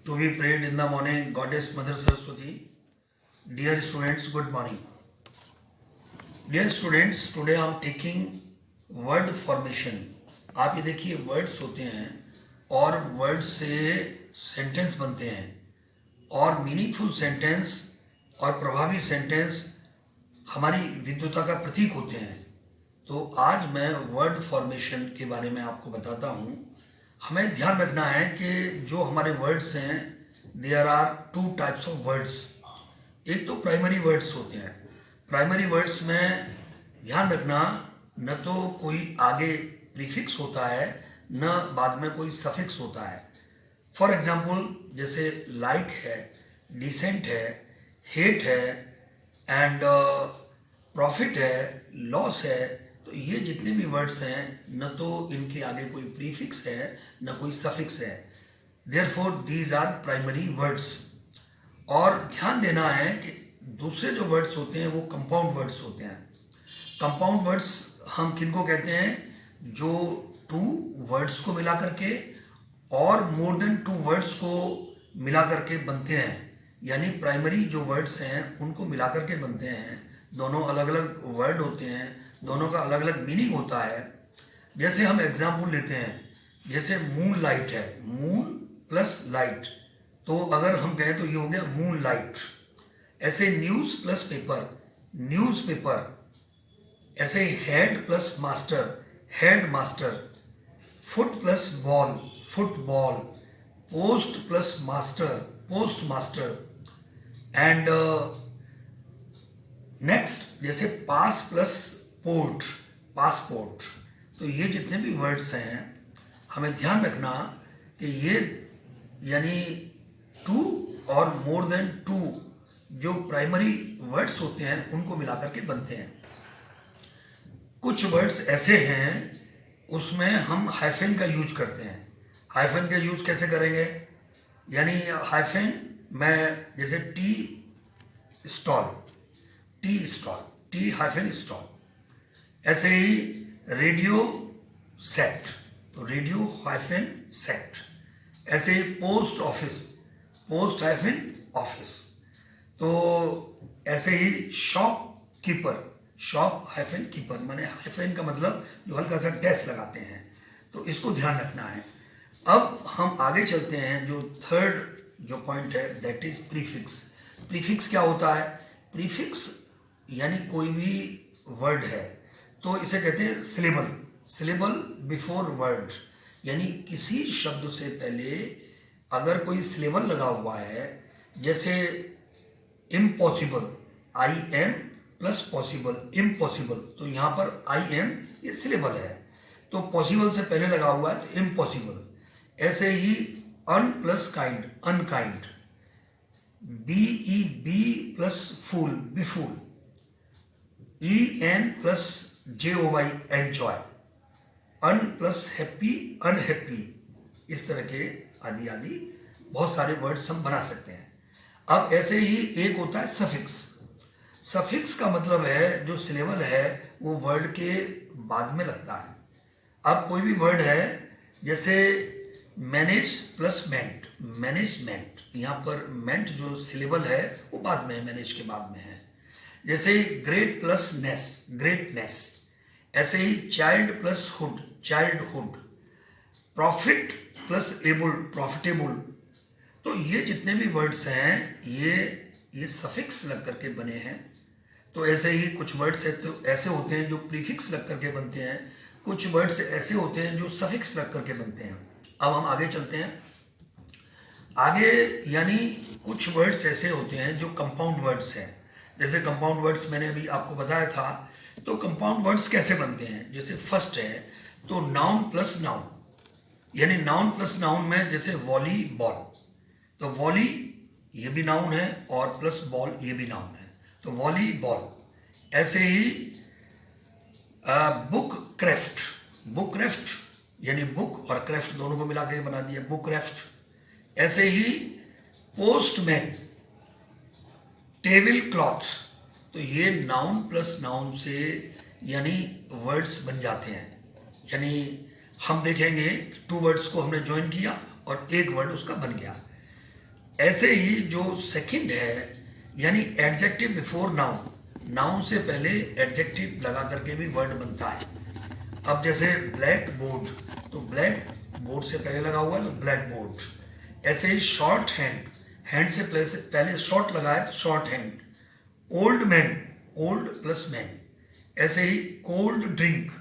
to be prayed in the morning, Goddess Mother Saraswati. Dear students, good morning. Dear students, today I am taking word formation. आप ये देखिए words होते हैं और word से sentence बनते हैं और मीनिंगफुल सेंटेंस और प्रभावी सेंटेंस हमारी विद्वता का प्रतीक होते हैं। तो आज मैं वर्ड फॉर्मेशन के बारे में आपको बताता हूँ। हमें ध्यान रखना है कि जो हमारे वर्ड्स हैं, there are two types of words. एक तो प्राइमरी वर्ड्स होते हैं। प्राइमरी वर्ड्स में ध्यान रखना, न तो कोई आगे प्रीफिक्स होता है न बाद में कोई सफिक्स होता है। फॉर एग्जाम्पल जैसे लाइक है, डिसेंट है, हेट है एंड प्रॉफिट है, लॉस है। तो ये जितने भी वर्ड्स हैं, न तो इनके आगे कोई प्रीफिक्स है न कोई सफिक्स है। Therefore these are primary words. और ध्यान देना है कि दूसरे जो वर्ड्स होते हैं वो कंपाउंड वर्ड्स होते हैं। कंपाउंड वर्ड्स हम किनको कहते हैं? जो टू वर्ड्स को मिला करके और मोर देन टू वर्ड्स को मिला करके बनते हैं। यानी प्राइमरी जो वर्ड्स हैं उनको मिला करके बनते हैं। दोनों अलग अलग वर्ड होते हैं, दोनों का अलग अलग मीनिंग होता है। जैसे हम एग्जाम्पल लेते हैं, जैसे मून लाइट है, मून प्लस लाइट, तो अगर हम कहें तो ये हो गया मून लाइट। ऐसे news plus paper, news paper. ऐसे head plus master, head master. Foot plus ball, football. Post plus master, post master. And next जैसे पास प्लस पोर्ट, पासपोर्ट। तो ये जितने भी वर्ड्स हैं हमें ध्यान रखना कि ये यानी टू और मोर देन टू जो प्राइमरी वर्ड्स होते हैं उनको मिलाकर के बनते हैं। कुछ वर्ड्स ऐसे हैं उसमें हम हाइफन का यूज करते हैं। हाइफन का यूज कैसे करेंगे? यानी हाइफन में जैसे tea stall, tea stall, tea hyphen stall. ऐसे ही रेडियो सेट, तो रेडियो हाइफन सेट। ऐसे ही post office, post hyphen office. तो ऐसे ही shop keeper, shop hyphen keeper, माने हाइफन का मतलब जो हल्का सा डैश लगाते हैं। तो इसको ध्यान रखना है। अब हम आगे चलते हैं। जो थर्ड जो पॉइंट है दैट इज प्रीफिक्स। प्रीफिक्स क्या होता है? प्रीफिक्स यानी कोई भी वर्ड है तो इसे कहते हैं सिलेबल, सिलेबल बिफोर वर्ड। यानी किसी शब्द से पहले अगर कोई सिलेबल लगा हुआ है, जैसे impossible, I am plus possible, impossible. तो यहाँ पर आई एम ये सिलेबल है, तो पॉसिबल से पहले लगा हुआ है तो इम्पॉसिबल। ऐसे ही un plus kind, unkind. B E be plus fool, befool. E N plus J O Y, enjoy. Un plus happy, unhappy. इस तरह के आदि आदि बहुत सारे वर्ड्स हम बना सकते हैं। अब ऐसे ही एक होता है सफिक्स। सफिक्स का मतलब है जो सिलेबल है वो वर्ड के बाद में लगता है। अब कोई भी वर्ड है जैसे मैनेज प्लस मेंट, मैनेजमेंट। यहाँ पर मेंट जो सिलेबल है वो बाद में है, मैनेज के बाद में है। जैसे ग्रेट प्लस नेस, ग्रेटनेस। ऐसे ही child plus hood, childhood. Profit plus able, profitable. तो ये जितने भी वर्ड्स हैं ये सफिक्स लग करके बने हैं। तो ऐसे ही कुछ वर्ड्स तो ऐसे होते हैं जो प्रीफिक्स लग करके बनते हैं, कुछ वर्ड्स ऐसे होते हैं जो सफिक्स लग करके बनते हैं। अब हम आगे चलते हैं। आगे यानी कुछ वर्ड्स ऐसे होते हैं जो कंपाउंड वर्ड्स हैं। जैसे कंपाउंड वर्ड्स मैंने अभी आपको बताया था। तो कंपाउंड वर्ड्स कैसे बनते हैं? जैसे फर्स्ट है तो नाउन प्लस नाउन, यानी नाउन प्लस नाउन में जैसे वॉलीबॉल, तो वॉली ये भी नाउन है और प्लस बॉल ये भी नाउन है, तो वॉलीबॉल। ऐसे ही बुक क्राफ्ट, बुक क्राफ्ट यानी बुक और क्राफ्ट दोनों को मिला के बना दिया, बुक क्राफ्ट। ऐसे ही पोस्टमैन, टेबल क्लॉथ। तो ये नाउन प्लस नाउन से यानी वर्ड्स बन जाते हैं। यानी हम देखेंगे टू वर्ड्स को हमने ज्वाइन किया और एक वर्ड उसका बन गया। ऐसे ही जो सेकंड है यानी एडजेक्टिव बिफोर नाउन, नाउन से पहले एडजेक्टिव लगा करके भी वर्ड बनता है। अब जैसे ब्लैक बोर्ड, तो ब्लैक बोर्ड से पहले लगा हुआ है तो ब्लैक बोर्ड। ऐसे ही शॉर्ट हैंड, हैंड से पहले शॉर्ट लगा है तो short hand. Old man, old plus man. ऐसे ही cold drink,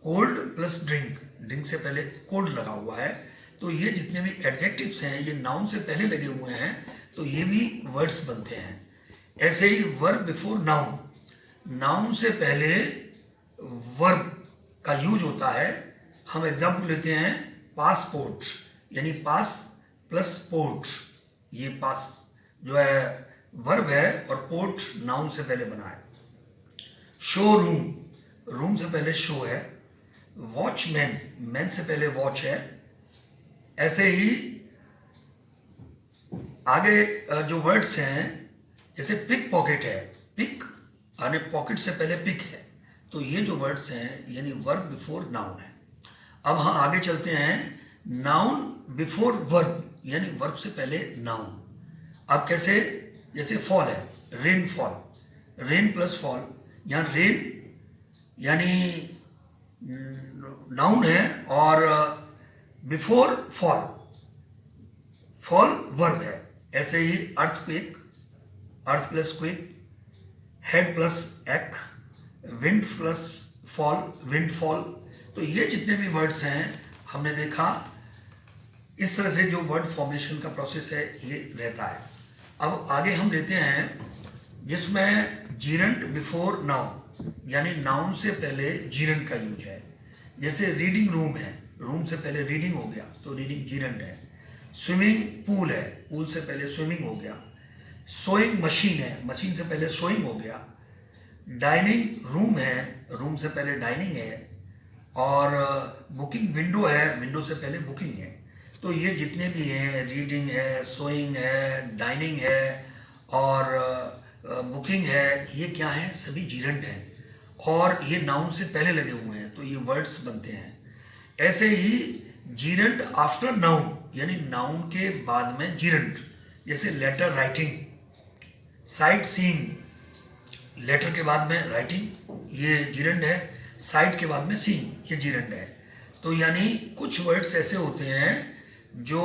cold plus drink, drink से पहले कोल्ड लगा हुआ है। तो ये जितने भी एडजेक्टिव्स हैं ये नाउन से पहले लगे हुए हैं तो ये भी वर्ड्स बनते हैं। ऐसे ही वर्ब बिफोर नाउन, नाउन से पहले वर्ब का यूज होता है। हम एग्जाम्पल लेते हैं पासपोर्ट, यानी पास प्लस पोर्ट। ये पास जो है वर्ब है और पोर्ट नाउन से पहले बना है। शोरूम, रूम से पहले शो है। वॉचमैन, मैन से पहले वॉच है। ऐसे ही आगे जो वर्ड्स हैं जैसे पिक पॉकेट है, पिक यानी पॉकेट से पहले पिक है। तो ये जो वर्ड्स हैं यानी वर्ब बिफोर नाउन है। अब हम आगे चलते हैं नाउन बिफोर वर्ब, यानी वर्ब से पहले नाउन। अब कैसे, जैसे फॉल है, rain fall, rain plus fall. यहाँ रेन यानी नाउन है और बिफोर फॉल, फॉल वर्ब है। ऐसे ही अर्थक्वेक, अर्थ प्लस क्वेक, हेड प्लस एक, wind plus fall, wind fall. तो ये जितने भी वर्ड्स हैं हमने देखा इस तरह से जो वर्ड फॉर्मेशन का प्रोसेस है ये रहता है। अब आगे हम लेते हैं जिसमें जीरंड बिफोर नाउन, यानी नाउन से पहले जीरंड का यूज है। जैसे रीडिंग रूम है, रूम से पहले रीडिंग हो गया तो रीडिंग जीरंड है। स्विमिंग पूल है, पूल से पहले स्विमिंग हो गया। सोइंग मशीन है, मशीन से पहले सोइंग हो गया। डाइनिंग रूम है, रूम से पहले डाइनिंग है। और बुकिंग विंडो है, विंडो से पहले बुकिंग है। तो ये जितने भी हैं, रीडिंग है, सोइंग है, डाइनिंग है और बुकिंग है, ये क्या है, सभी जीरंड हैं और ये नाउन से पहले लगे हुए हैं तो ये वर्ड्स बनते हैं। ऐसे ही जीरंड आफ्टर नाउन, यानी नाउन के बाद में जीरंड, जैसे letter writing, sight seeing, letter के बाद में राइटिंग ये जीरंड है, साइट के बाद में सीइंग ये जीरंड है। तो यानी कुछ वर्ड्स ऐसे होते हैं जो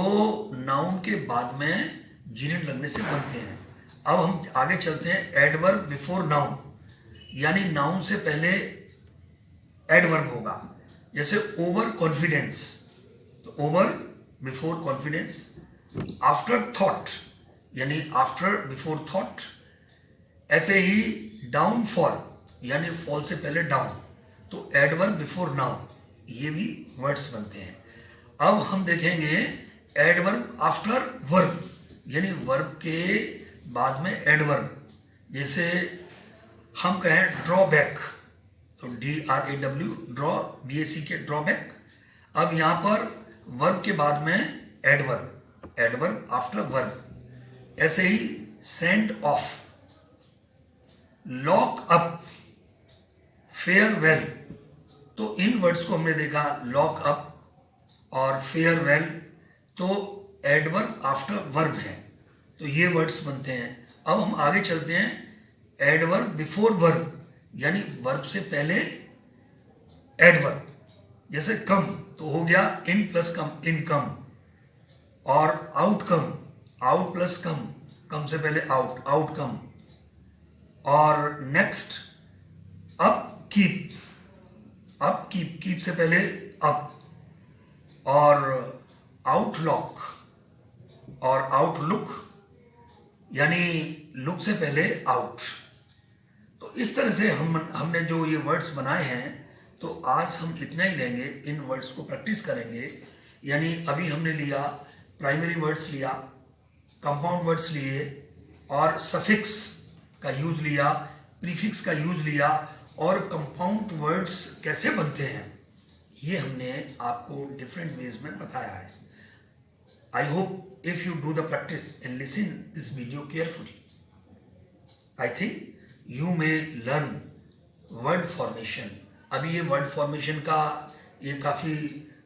नाउन के बाद में जीरंड लगने से बनते हैं। अब हम आगे चलते हैं एडवर्ब बिफोर नाउन, यानी नाउन से पहले एडवर्ब होगा। जैसे ओवर कॉन्फिडेंस, तो over before confidence. After thought, यानी आफ्टर बिफोर थॉट। ऐसे ही डाउनफॉल, यानी फॉल से पहले डाउन, तो एडवर्ब बिफोर नाउन, ये भी वर्ड्स बनते हैं। अब हम देखेंगे एडवर्ब आफ्टर वर्ब, यानी वर्ब के बाद में एडवर्ब। जैसे हम कहें ड्रॉबैक, तो DRAW, ड्रॉ BACK, ड्रॉबैक। अब यहाँ पर वर्ब के बाद में एडवर्ब, एडवर्ब आफ्टर वर्ब। ऐसे ही send off, lock up, farewell. तो इन वर्ड्स को हमने देखा, लॉक अप और फेयरवेल, तो एडवर्ब आफ्टर वर्ब है, तो ये वर्ड्स बनते हैं। अब हम आगे चलते हैं एडवर्ब बिफोर वर्ब, यानी वर्ब से पहले एडवर्ब। जैसे कम, तो हो गया इन प्लस कम, इनकम। और आउटकम, आउट प्लस कम, कम से पहले आउट, आउटकम। और next up keep, up keep, keep से पहले अप। और आउटलॉक और आउटलुक, यानी लुक से पहले आउट। तो इस तरह से हमने जो ये वर्ड्स बनाए हैं, तो आज हम इतना ही लेंगे, इन वर्ड्स को प्रैक्टिस करेंगे। यानी अभी हमने लिया प्राइमरी वर्ड्स लिया, कंपाउंड वर्ड्स लिए और सफिक्स का यूज लिया, प्रीफिक्स का यूज लिया और कंपाउंड वर्ड्स कैसे बनते हैं ये हमने आपको डिफरेंट वेज में बताया है। I hope if you do the practice and listen this video carefully, I think you may learn word formation. अभी ये word formation का ये काफ़ी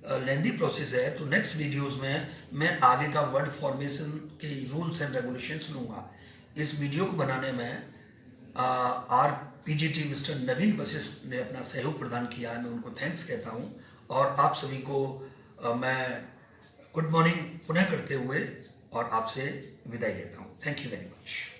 लेंदी प्रोसेस है, तो नेक्स्ट वीडियोस में मैं आगे का वर्ड फॉर्मेशन के रूल्स एंड रेगुलेशंस लूँगा। इस वीडियो को बनाने में RPGT मिस्टर नवीन वशिष्ठ ने अपना सहयोग प्रदान किया है, मैं उनको थैंक्स कहता हूँ। और आप सभी को मैं गुड मॉर्निंग पुनः करते हुए और आपसे विदाई लेता हूँ। Thank you very much.